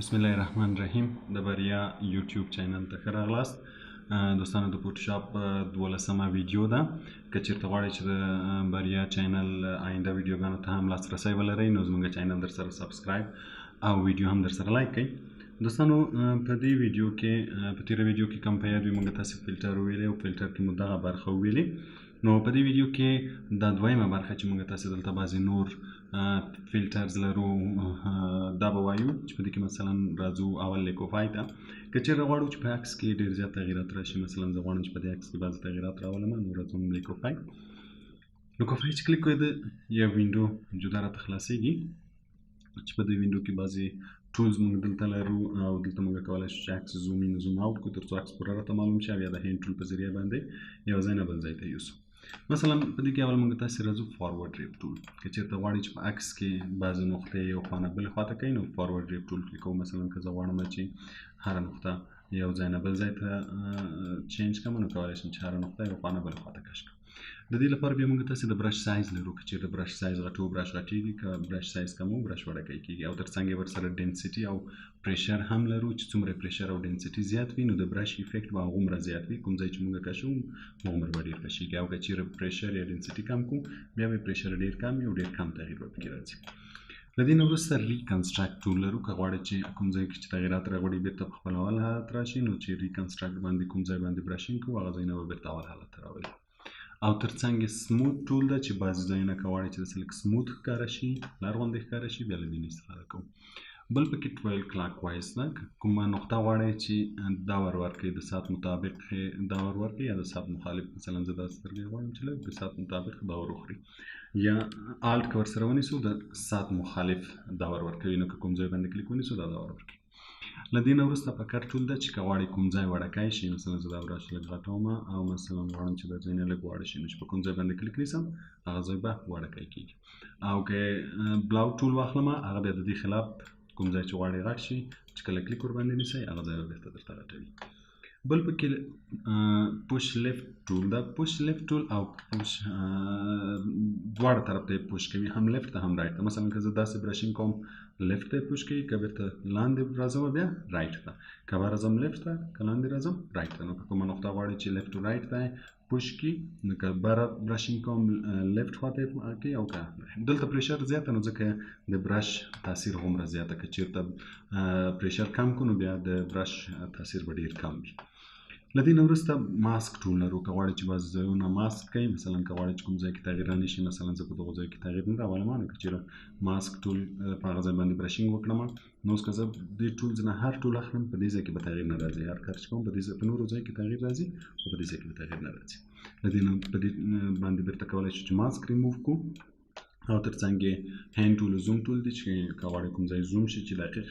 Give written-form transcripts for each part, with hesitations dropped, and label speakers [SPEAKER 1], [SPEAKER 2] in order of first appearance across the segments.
[SPEAKER 1] بسم الله الرحمن الرحیم د بریا یوټیوب چینل ته ښه راغلاست. دوستانو د فوټوشاپ 12مه ویډیو ده. که چېرته غواړئ چې د بریا چینل آینده ویډیوګانو ته هم لاسرسی ولرئ نو زموږ چینل در سره سبسکرایب او ویډیو هم در سره لایک کړئ. دوستانو په دې ویډیو کې په تیره ویډیو کې کوم په یاد وي موږ تاسو فلټر ویلې او فلټر کې مو دغه برخه ویلې. نو په دې ویډیو کې دا دویمه برخه چې موږ تاسو دلته بعضې نور فلټرز لرو دا به وایو چې په دې کې مثلا راځو اول لیکوفای ته. که چېرته غواړو چې په عکس کې ډېر زیات تغیرات راشي، مثلا زه غواړم چې په دې عکس کې بعضې تغیرات راولم، نو راځم لیکوفای چې کلیک کړئ د یو وینډو جدا راته خلاصېږي چې په دې وینډو کې بعضې ټولز موږ دلته لرو او دلته موږ کولی شو چې عکس زوم ان زوم اوټ کړو تر څو عکس پوره راته معلوم شي او یا د هینډ ټول په ذریعه باندې یو ځای نه بل ځای ته یوسو. مثلا په دې کې اول موږ تاسې راځو فارورډ ریپ ټول. که چېرته غواړئ چې په عکس کې بعضې نقطې یو خوا نه بلې خوا ته کوئ نو فارورډ ریپ ټول کلیک کوو. مثلا که زه غواړم چې هره نقطه یو ځای نه بل ځای ته چینج کړم نو کولی شم چې هره نقطه یو خوا نه بلې خوا ته کش کړم. د دې لپاره بیا موږ تاسې د برش سایز لرو. که چېرته برش سایز غټو برش غټېږي، که برش سایز کمو برش وړوکی کېږي، او تر څنګ یې ورسره ډینسټي او پریشر هم لرو چې څومره پریشر او ډینسټي زیات وي نو د برش افیکټ به هغومره زیات وي. کوم ځای چې موږ کشو هغومره به ډېر کشېږي، او که چېرې پریشر یا ډینسټي کم کړو بیا به پریشر ډېر کم وي او ډېر کم تغییر به پکې راځي. له دې نه وروسته ریکنسټرکټ ټول لرو. که غواړئ چې کوم ځای کې چې تغیرات راغلي بېرته په خپل اول حالت راشي نو چې ریکنسټرکټ باندې کوم ځای باندې برشینګ کوو هغه ځایونه به بېرته اول حالت ته راولي. او تر څنګ سموت ټول ده چې بعضې ځایونه که غواړئ چې داسې لږ سموت ښکاره شي، لر غوندې ښکاره شي، بیا له دې نه استفاده کوو. بل پکې 12 کلاک وایز ده. کومه نقطه غواړئ چې دا ور ورکړئ د ساعت مطابق دا ور ورکړئ یا د ساعت مخالف، مثلا زه دا سترګې غواړم چې لږ د ساعت مطابق دا ور وخوري، یا آلټ که ورسره ونیسو د ساعت مخالف دا ور ورکوي. نو که کوم ځای باندې کلیک ونیسو دا ور ورکوي. له دې نه وروسته پکر ټول ده چې که غواړئ کوم ځای وړکی شي، مثلا زه دا براش لږ غټوم او مثلا غواړم چې دا ځایونه لږ واړه شي نو چې په کوم ځای باندې کلیک نیسم هغه ځای به وړکی کېږي. او که بلاو ټول واخلم هغه بیا د دې خلاف کوم ځای چې غواړئ غټ شي چې کله کلیک ورباندې نیسئ هغه ځای به بېرته درته غټوي. بل پکې پوش لیفت ټول ده. پوش لیفت ټول او پوش دواړه طرف ته یې پوش کوي، هم لیفت ته هم رایټ ته. مثلا که زه داسې برشینګ کوم لیفت ته یې پوش کوي، که بېرته لاندې راځم بیا رایټ ته، که به راځم لیفت ته، که لاندې راځم رایټ ته. نو که کومه نقطه غواړئ چې لیفت و رایټ ته پوش کړي نو که بره برشینګ کوم لیفت خوا ته یې کوي، او که دلته پریشر زیاته نو ځکه د برش تاثیر هومره زیاته. که چېرته پریشر کم کړو نو بیا د برش تاثیر به ډېر کم وي. له دې نه وروسته ماسک ټول لرو. که غواړئ چې بعضې ځایونه ماسک کړئ، مثلا که غواړئ چې کوم ځای کې تغییر رانشي، مثلا زه په دغو ځایو کې تغییر نه راولم نو که چېرې ماسک ټول په هغه ځای باندې برشینګ وکړم نو اوس که زه دې ټولز نه هر ټول اخلم په دې ځای کې به تغییر نه راځي. هر کار چې کوم په نورو ځایو کې تغییر راځي خو په دې ځای کې به تغییر نه راځي. له دې نه په دې باندې بېرته کولی شو چې ماسک ریموو کړو. او تر څنګ یې هینډ ټول زوم ټول دی چې که غواړئ کوم ځای زوم شي چې دقیق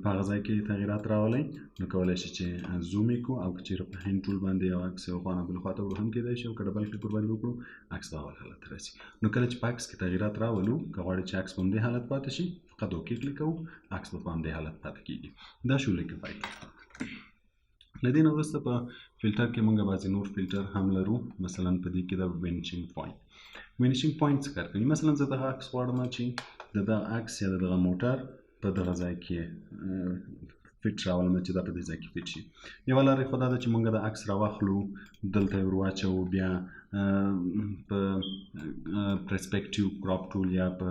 [SPEAKER 1] په هغه ځای کې تغیرات راولئ نو کولی شي چې زوم یې کړو. او که چېرې په هینډ ټول باندې یو عکس یو خوا نه بلې خوا ته وړو هم کېدای شي، او که ډبل کلیک ورباندې وکړو عکس به اول حالت ته راسي. نو کله چې په عکس کې تغیرات راولو، که غواړئ چې عکس په همدې حالت پاتې شي فقط اوکې کلیک کوو، عکس به په همدې حالت پاتې کېږي. دا شو لیکوفای. له دې نه وروسته په فلټر کې موږ بعضې نور فلټر هم لرو. مثلا په دې کې د وینیشینګ پوینټ. وینیشینګ پوینټ څه کار کوي؟ مثلا زه دغه عکس غواړم چې د دغه عکس یا د دغه موټر په دغه ځای کې فټ راولم چې دا په دې ځای کې فټ شي. یوه لارې خو دا ده چې موږ د عکس راواخلو دلته یې ور واچوو، بیا په پرسپیکټیو کراپ ټول یا په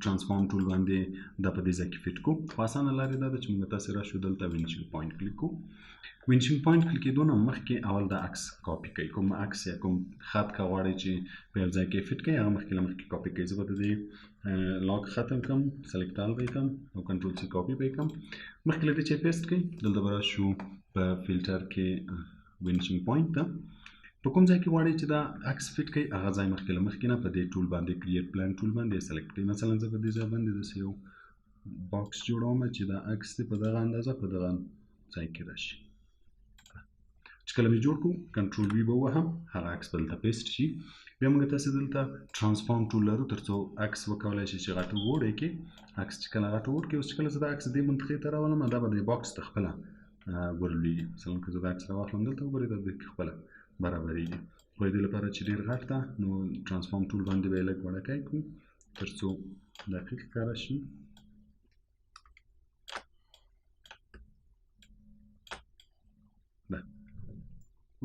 [SPEAKER 1] ټرانسفارم ټول باندې دا په دې ځای کې فټ کړو. خو اسانه لارې دا ده چې موږ تاسې راشو دلته وینیشینګ پوینټ کلیک کړو. وینیشینګ پوینټ کلیک کېدو نه مخکې اول د عکس کاپي کوي. کوم عکس یا کوم خط که غواړئ چې په یو ځای کې فټ کړئ هغه مخکې له مخکې کاپي کوئ. زه به د دې لاک ختم کړم، سلیکټ آل به یې کړم او کنټرول سی کاپي به یې کړم. مخکې له دې چې پیسټ کړئ دلته به راشو په فلټر کې وینیشینګ پوینټ ته. په کوم ځای کې غواړئ چې دا عکس فټ کړئ هغه ځای مخکې له مخکې نه په دې ټول باندې کریټ پلان ټول باندې سلیکټ کړئ. مثلا زه په دې ځای باندې داسې یو باکس جوړوم چې دا عکس دی په دغه اندازه په دغه ځای کې راشي. چې کله مې جوړ کړو کنټرول وي به ووهم هغه عکس به دلته پیسټ شي. بیا موږ تاسې دلته ټرانسفارم ټول لرو تر څو عکس وکولی شي چې غټو وړی کړي. عکس چې کله غټو وړ کړي، اوس چې کله زه دا عکس دې منطقې ته راولم دا به د باکس ته خپله ورلوېږي. مثلا که زه دا عکس راواخلم دلته وګورئ دا دې کې خپله برابرېږي. خو د دې لپاره چې ډېر غټ ده نو ټرانسفارم ټول باندې به یې لږ وړکی کړو تر څو دقیق ښکاره شي.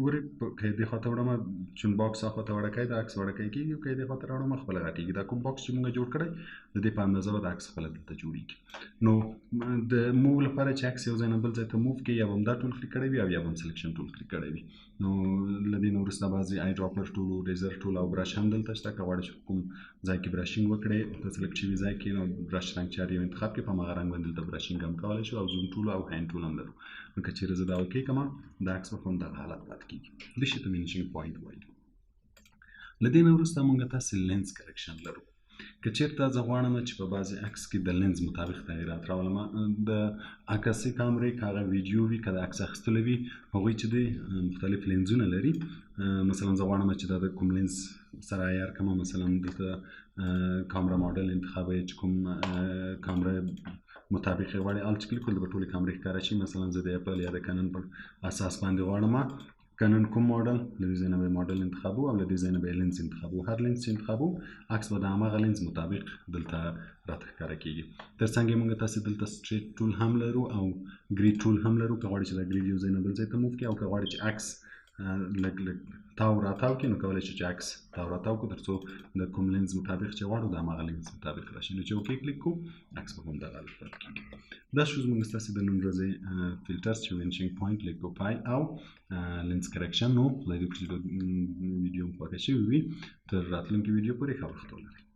[SPEAKER 1] ګورې که دې خواته وړم چون باکس هاخواته وړکی د عکس وړکی کېږي او که دې خواته راوړم خپله غټېږي. دا کوم باکس چې موږ جوړ کړی د دې په اندازه به د عکس خپله دلته جوړېږي. نو د موو لپاره چې عکس یو ځای نه بل ځای ته موو کړي یا به هم دا ټول کلیک کړی وي او یا به هم سلیکشن ټول کلیک کړی وي. نو له دې نه وروسته بعضې آی ډراپر ټول، ریزر ټول او برش هم دلته شته. که غواړئ چې کوم ځای کې برشینګ وکړئ په سلیکټ شوي ځای کې نو برش رنګ چارې یو انتخاب کړئ، په هماغه رنګ باندې دلته برشینګ هم کولی شو او زوم ټول او هینډ ټول هم لرو. نو که چېرې زه دا اوکې کړم د عکس به په همدغه حالت پاتې کېږي. دې شي ته فینیشینګ پوینټ وایي. له دې نه وروسته موږ تاسې لینز کرکشن لرو. که چېرته زه غواړم چې په بعضې عکس کې د لینز مطابق تغیرات راولم، د عکاسي کامرې که هغه ویډیو وي که د عکس اخیستلو وي هغوی چې دی مختلف لینزونه لري. مثلا زه غواړم چې دا د کوم لینز سره عیار کړم، مثلا دلته کامره ماډل انتخابوي چې کوم کامره مطابق یې غواړي هلته چې کلیک کړو به ټولې کامرې ښکاره شي. مثلا زه د اپل یا د کنن پر اساس باندې غواړم کنن کوم ماډل، له دې ځای نه به یې ماډل انتخابو او له دې ځای نه به یې لینز انتخابو. هر لینز چې انتخابو عکس به د هماغه لینز مطابق دلته راته ښکاره کېږي. تر څنګ یې موږ تاسې دلته سټریټ ټول هم لرو او ګریډ ټول هم لرو. که غواړئ چې دا ګریډ یو ځای نه بل ځای ته موو کړي او که غواړئ چې عکس لږ تاو راتاو کړي نو کولی شو چې عکس تاو راتاو کړو تر څو د کوم لینز مطابق چې غواړو د هماغه لینز مطابق راشي. نو چې اوکې کلیک کړو عکس به همدغه حالت پاتې کېږي. دا شو زموږ ستاسې د نن ورځې فیلټرز چې فینیشینګ پوینټ، لیکوپای او لینز کرکشن. نو خدای دې وکړي چې ویډیو مو خوښه شوې وي. تر راتلونکي ویډیو پورې ښه وخت ولرئ.